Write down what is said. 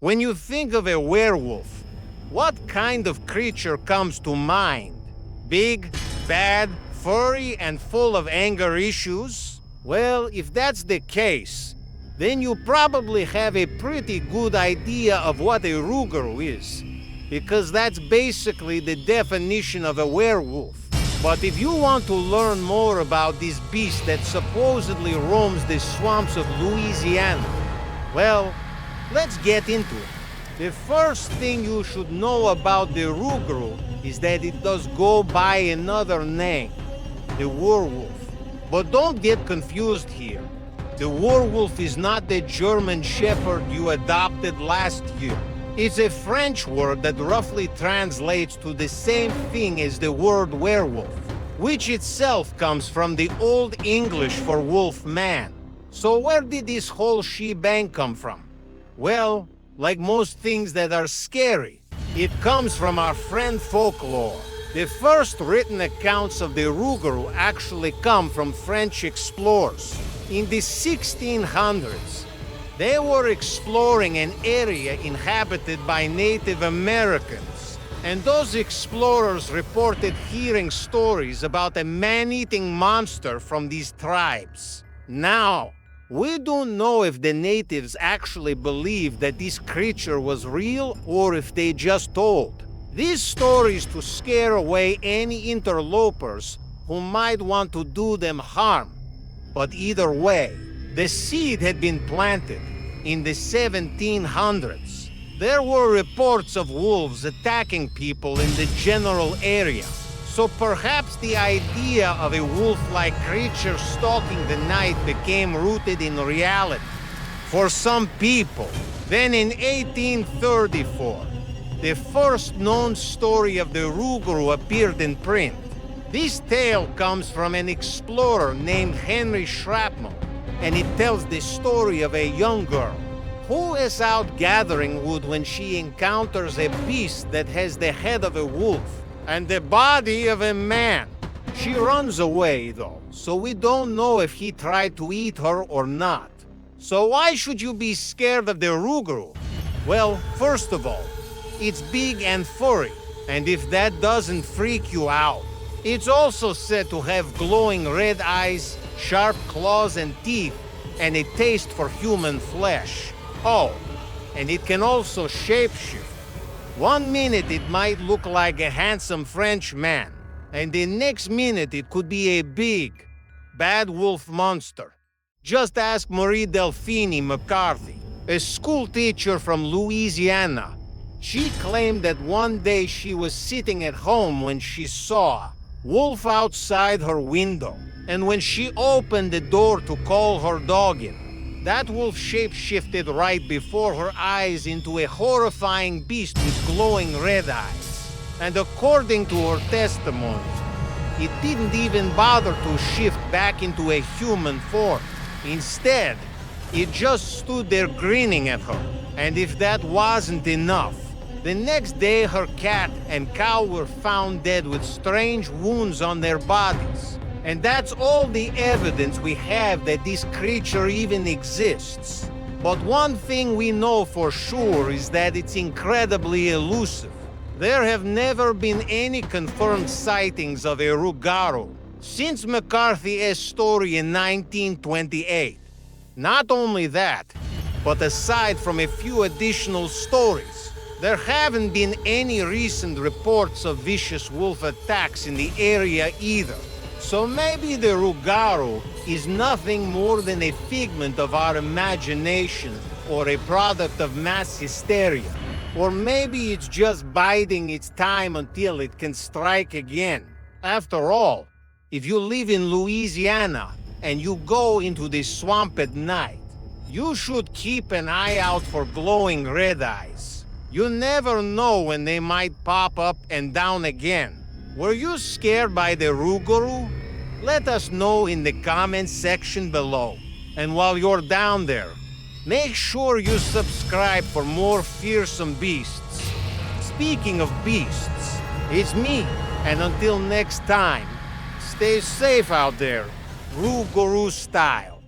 When you think of a werewolf, what kind of creature comes to mind? Big, bad, furry, and full of anger issues? Well, if that's the case, then you probably have a pretty good idea of what a Rougarou is, because that's basically the definition of a werewolf. But if you want to learn more about this beast that supposedly roams the swamps of Louisiana, well, let's get into it. The first thing you should know about the Rougarou is that it does go by another name, the werewolf. But don't get confused here. The werewolf is not the German shepherd you adopted last year. It's a French word that roughly translates to the same thing as the word werewolf, which itself comes from the Old English for wolf man. So where did this whole shebang come from? Well, like most things that are scary, it comes from our friend folklore. The first written accounts of the Rougarou actually come from French explorers. In the 1600s, they were exploring an area inhabited by Native Americans, and those explorers reported hearing stories about a man-eating monster from these tribes. Now, we don't know if the natives actually believed that this creature was real or if they just told these stories to scare away any interlopers who might want to do them harm. But either way, the seed had been planted. In the 1700s, there were reports of wolves attacking people in the general area. So perhaps the idea of a wolf-like creature stalking the night became rooted in reality for some people. Then in 1834, the first known story of the Rougarou appeared in print. This tale comes from an explorer named Henry Shrapnel, and it tells the story of a young girl who is out gathering wood when she encounters a beast that has the head of a wolf and the body of a man. She runs away, though, so we don't know if he tried to eat her or not. So why should you be scared of the Rougarou? Well, first of all, it's big and furry, and if that doesn't freak you out, it's also said to have glowing red eyes, sharp claws and teeth, and a taste for human flesh. Oh, and it can also shapeshift. One minute it might look like a handsome French man, and the next minute it could be a big, bad wolf monster. Just ask Marie Delphine McCarthy, a school teacher from Louisiana. She claimed that one day she was sitting at home when she saw a wolf outside her window, and when she opened the door to call her dog in, that wolf shape-shifted right before her eyes into a horrifying beast with glowing red eyes. And according to her testimony, it didn't even bother to shift back into a human form. Instead, it just stood there grinning at her. And if that wasn't enough, the next day her cat and cow were found dead with strange wounds on their bodies. And that's all the evidence we have that this creature even exists. But one thing we know for sure is that it's incredibly elusive. There have never been any confirmed sightings of a Rougarou since McCarthy's story in 1928. Not only that, but aside from a few additional stories, there haven't been any recent reports of vicious wolf attacks in the area either. So maybe the Rougarou is nothing more than a figment of our imagination or a product of mass hysteria. Or maybe it's just biding its time until it can strike again. After all, if you live in Louisiana and you go into the swamp at night, you should keep an eye out for glowing red eyes. You never know when they might pop up and down again. Were you scared by the Rougarou? Let us know in the comments section below. And while you're down there, make sure you subscribe for more fearsome beasts. Speaking of beasts, it's me, and until next time, stay safe out there, Rougarou style.